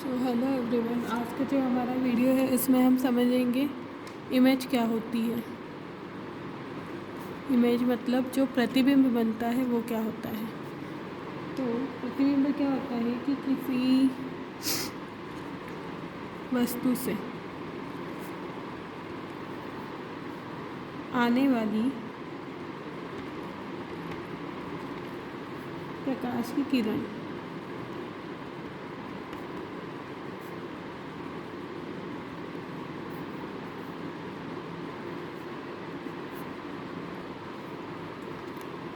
So hello everyone, आज का जो हमारा वीडियो है इसमें हम समझेंगे इमेज क्या होती है। इमेज मतलब जो प्रतिबिंब बनता है वो क्या होता है। तो प्रतिबिंब क्या होता है कि किसी वस्तु से आने वाली प्रकाश की किरण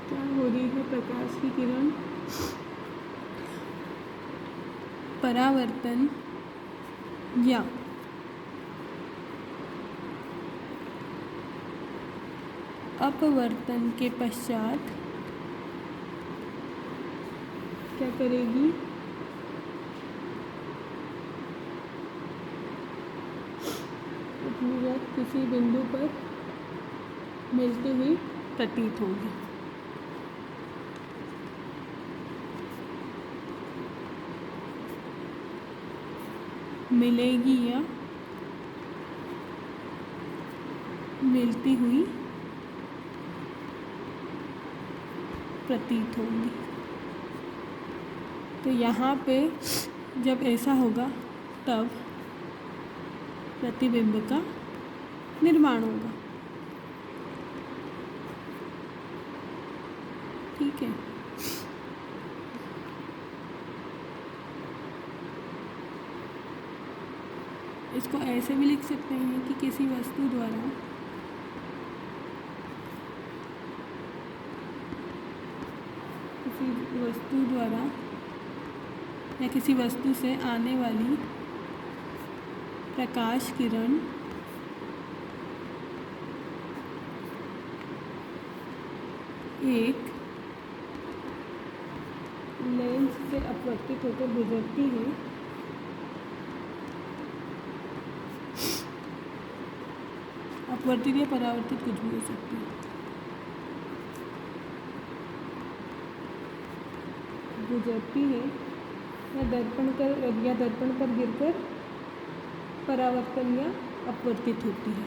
क्या हो रही है। प्रकाश की किरण परावर्तन या अपवर्तन के पश्चात क्या करेगी, अपनी रात किसी बिंदु पर मिलती हुई प्रतीत होगी। मिलेगी या मिलती हुई प्रतीत होगी। तो यहाँ पे जब ऐसा होगा तब प्रतिबिंब का निर्माण होगा। ठीक है। इसको ऐसे भी लिख सकते हैं कि किसी वस्तु द्वारा या किसी वस्तु से आने वाली प्रकाश किरण एक लेंस से अपवर्तित होकर गुजरती है अपवर्तित या परावर्तित कुछ भी हो सकती है। गुजरती है या दर्पण पर गिरकर परावर्तन या अपवर्तित होती है।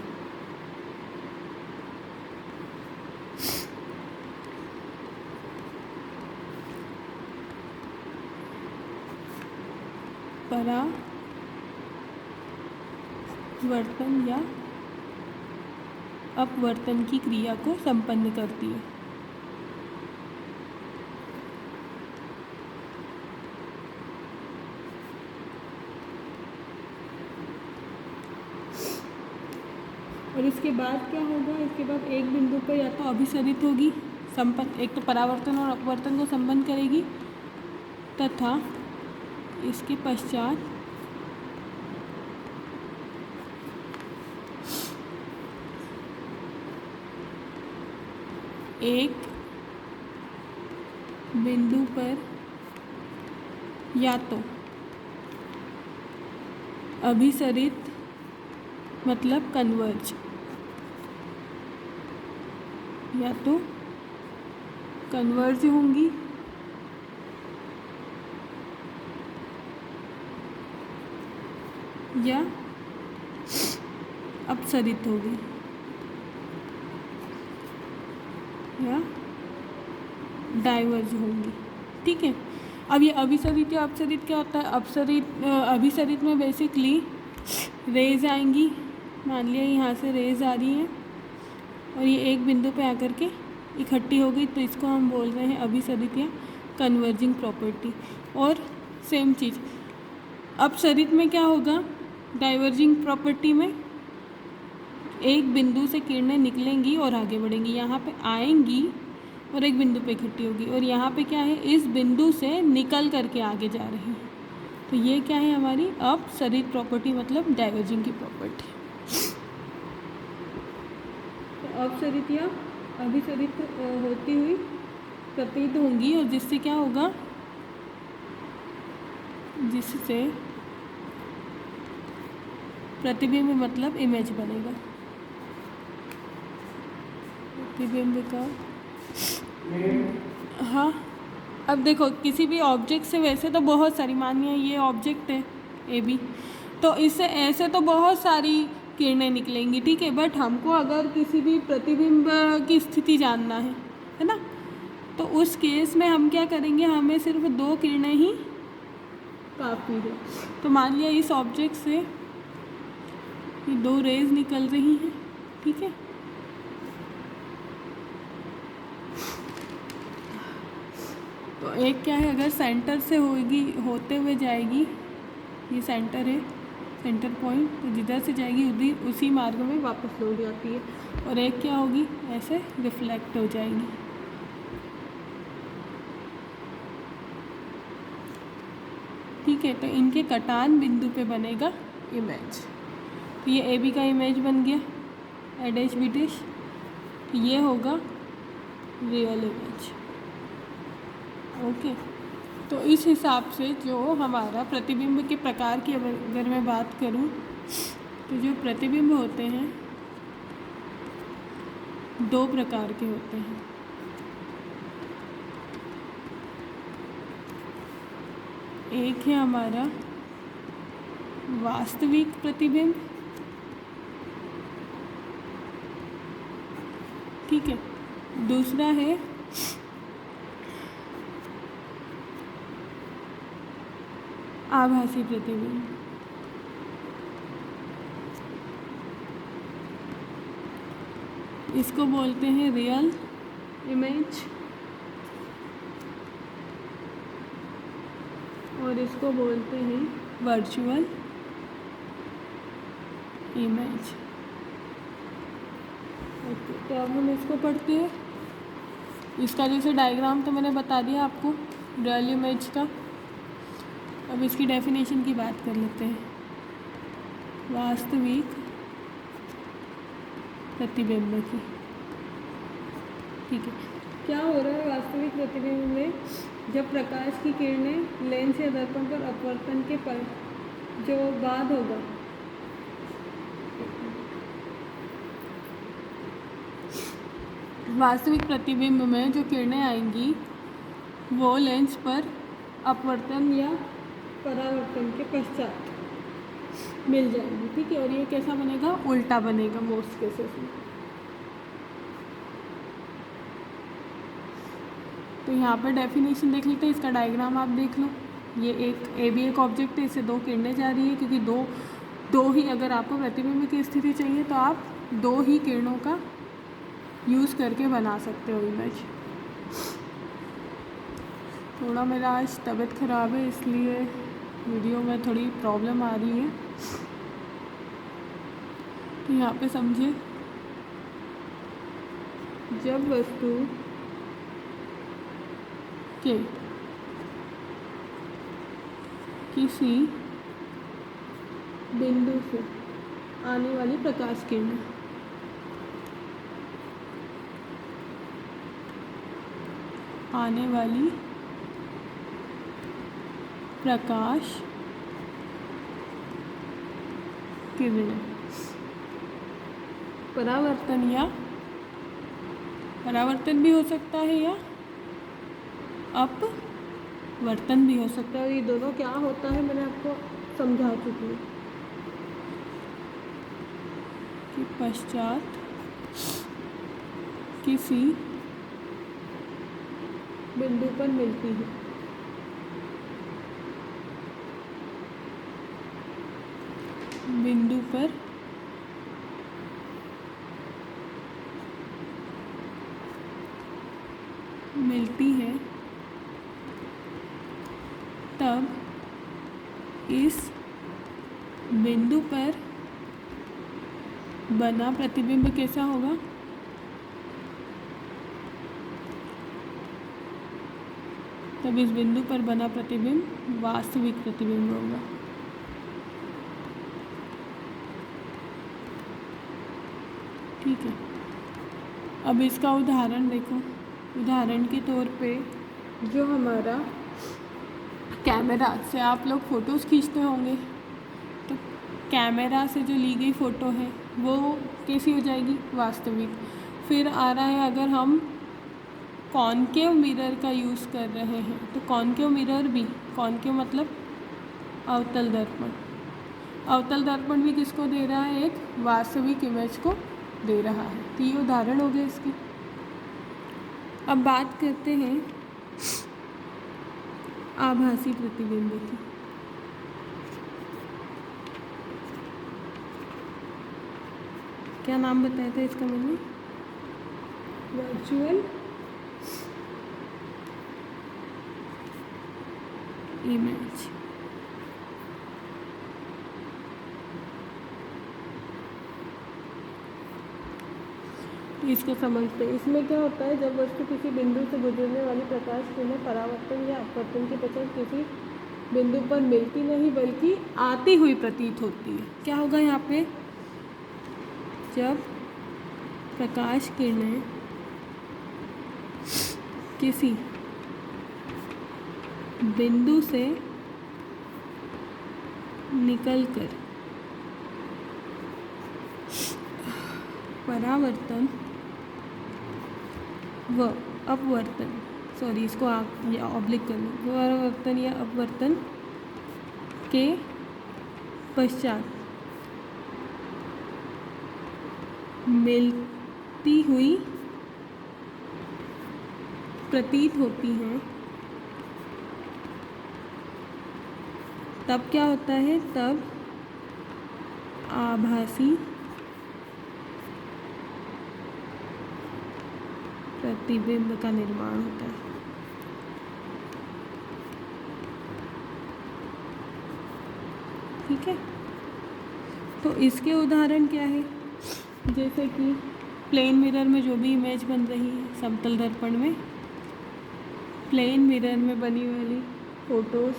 परावर्तन या अपवर्तन की क्रिया को संपन्न करती है। और इसके बाद क्या होगा, इसके बाद एक बिंदु पर या तो अभिसरित होगी, संपन्न, एक तो परावर्तन और अपवर्तन को संपन्न करेगी, तथा इसके पश्चात एक बिंदु पर या तो अभिसरित मतलब कन्वर्ज, या तो कन्वर्ज होंगी या अपसरित होगी या डाइवर्ज होंगी। ठीक है। अब ये अभिसरित या अपसरित क्या होता है। अभिसरित में बेसिकली रेज आएंगी। मान लिया यहाँ से रेज आ रही है और ये एक बिंदु पे आकर के इकट्ठी हो गई, तो इसको हम बोल रहे हैं अभिसरित या कन्वर्जिंग प्रॉपर्टी। और सेम चीज़ अपसरित में क्या होगा, डाइवर्जिंग प्रॉपर्टी में एक बिंदु से किरणें निकलेंगी और आगे बढ़ेंगी, यहाँ पे आएंगी और एक बिंदु पे इकट्ठी होगी, और यहाँ पे क्या है, इस बिंदु से निकल करके आगे जा रही है। तो ये क्या है, हमारी अपसरित प्रॉपर्टी मतलब डाइवर्जिंग की प्रॉपर्टी। तो अपसरित या अभिसरित होती हुई प्रतीत होंगी, और जिससे क्या होगा, जिससे प्रतिबिंब मतलब इमेज बनेगा। प्रतिबिंब का हाँ, अब देखो किसी भी ऑब्जेक्ट से वैसे तो बहुत सारी, मानिए ये ऑब्जेक्ट है, ए बी। तो इससे ऐसे तो बहुत सारी किरणें निकलेंगी, ठीक है, बट हमको अगर किसी भी प्रतिबिंब की स्थिति जानना है ना, तो उस केस में हम क्या करेंगे, हमें सिर्फ 2 किरणें ही काफ़ी है। तो मान लिया इस ऑब्जेक्ट से ये 2 रेज निकल रही हैं, ठीक है। तो एक क्या है, अगर सेंटर से होते हुए जाएगी, ये सेंटर है, सेंटर पॉइंट, तो जिधर से जाएगी उधर उसी मार्ग में वापस लौट जाती है। और एक क्या होगी, ऐसे रिफ्लेक्ट हो जाएगी। ठीक है, तो इनके कटान बिंदु पे बनेगा इमेज। तो ये ए बी का इमेज बन गया, ए डैश बी डैश। ये होगा रियल इमेज। ओके, तो इस हिसाब से जो हमारा प्रतिबिंब के प्रकार की अगर मैं बात करूं, तो जो प्रतिबिंब होते हैं 2 प्रकार के होते हैं। एक है हमारा वास्तविक प्रतिबिंब, ठीक है। दूसरा है आभासी प्रतिबिंब। इसको बोलते हैं रियल इमेज और इसको बोलते हैं वर्चुअल इमेज। ओके, तो अब हम इसको पढ़ते हैं। इसका जैसे डायग्राम तो मैंने बता दिया आपको रियल इमेज का। अब इसकी डेफिनेशन की बात कर लेते हैं। वास्तविक प्रतिबिंब की, ठीक है। क्या हो रहा है वास्तविक प्रतिबिंब में, जब प्रकाश की किरणें लेंस या दर्पण पर अपवर्तन के पर जो बाद होगा, वास्तविक प्रतिबिंब में जो किरणें आएंगी वो लेंस पर अपवर्तन या परावर्तन के पश्चात मिल जाएगी, ठीक है। और ये कैसा बनेगा, उल्टा बनेगा मोस्ट केसेस में। तो यहाँ पर डेफिनेशन देख लेते हैं, इसका डायग्राम आप देख लो। ये एक ऑब्जेक्ट है, इससे 2 किरणें जा रही है, क्योंकि दो ही अगर आपको प्रतिबिंब की स्थिति चाहिए तो आप 2 ही किरणों का यूज़ करके बना सकते हो इमेज। थोड़ा मेरा आज तबीयत ख़राब है, इसलिए वीडियो में थोड़ी प्रॉब्लम आ रही है, तो यहाँ पे समझिए। जब वस्तु के किसी बिंदु से आने वाली प्रकाश किरण प्रकाश किरणें परावर्तन भी हो सकता है या अपवर्तन भी हो सकता है। और ये दोनों क्या होता है मैंने आपको समझा चुकी हूँ कि पश्चात किसी बिंदु पर मिलती है। बिंदु पर मिलती है तब इस बिंदु पर बना प्रतिबिंब कैसा होगा, तब इस बिंदु पर बना प्रतिबिंब वास्तविक प्रतिबिंब होगा। ठीक है, अब इसका उदाहरण देखो। उदाहरण के तौर पे जो हमारा कैमरा से आप लोग फ़ोटोज़ खींचते होंगे, तो कैमरा से जो ली गई फ़ोटो है वो कैसी हो जाएगी, वास्तविक। फिर आ रहा है अगर हम कॉनकेव मिरर का यूज़ कर रहे हैं, तो कॉनकेव मिरर भी, कॉनकेव मतलब अवतल दर्पण। अवतल दर्पण भी किसको दे रहा है? एक वास्तविक इमेज को दे रहा है। तो ये उदाहरण हो गए इसके। अब बात करते हैं आभासी प्रतिबिंब की। क्या नाम बताया था इसका मैंने? Virtual image. इसको समझते हैं। इसमें क्या होता है, जब वस्तु किसी बिंदु से गुजरने वाली प्रकाश किरण परावर्तन या अपवर्तन के पश्चात किसी बिंदु पर मिलती नहीं बल्कि आती हुई प्रतीत होती है। क्या होगा यहाँ पे? जब प्रकाश किरणें किसी बिंदु से निकलकर परावर्तन व अपवर्तन, सॉरी इसको आप ऑब्लिक कर लो, परावर्तन या अपवर्तन के पश्चात मिलती हुई प्रतीत होती हैं, तब क्या होता है? तब आभासी प्रतिबिंब का निर्माण होता है। ठीक है, तो इसके उदाहरण क्या है? जैसे कि प्लेन मिरर में जो भी इमेज बन रही है, समतल दर्पण में प्लेन मिरर में बनी वाली फोटोज़,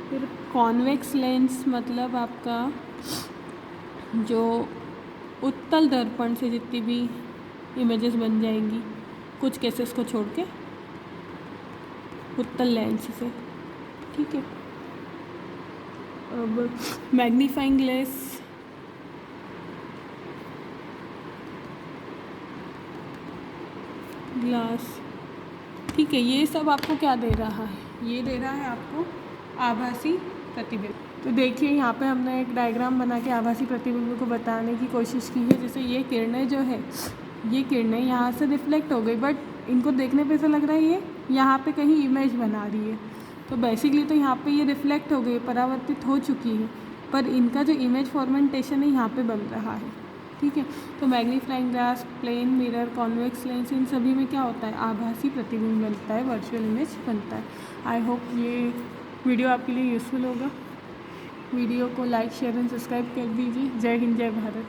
फिर कॉन्वेक्स लेंस मतलब आपका जो उत्तल दर्पण से जितनी भी इमेजेस बन जाएंगी कुछ केसेस को छोड़ के उत्तल लेंस से। ठीक है, अब मैग्नीफाइंग ग्लास। ठीक है, ये सब आपको क्या दे रहा है? ये दे रहा है आपको आभासी प्रतिबिंब। तो देखिए यहाँ पे हमने एक डायग्राम बना के आभासी प्रतिबिंब को बताने की कोशिश की है। जैसे ये किरणें जो है, ये किरणें यहाँ से रिफ्लेक्ट हो गई, बट इनको देखने पे ऐसा लग रहा है ये यहाँ पे कहीं इमेज बना रही है। तो बेसिकली तो यहाँ पे ये रिफ्लेक्ट हो गई, परावर्तित हो चुकी है, पर इनका जो इमेज फॉर्मेंटेशन है यहाँ पे बन रहा है। ठीक है, तो magnifying glass, plane mirror, convex lens, इन सभी में क्या होता है? आभासी प्रतिबिंब बनता है, वर्चुअल इमेज बनता है। आई होप ये वीडियो आपके लिए यूज़फुल होगा। वीडियो को लाइक, शेयर एंड सब्सक्राइब कर दीजिए। जय हिंद, जय भारत।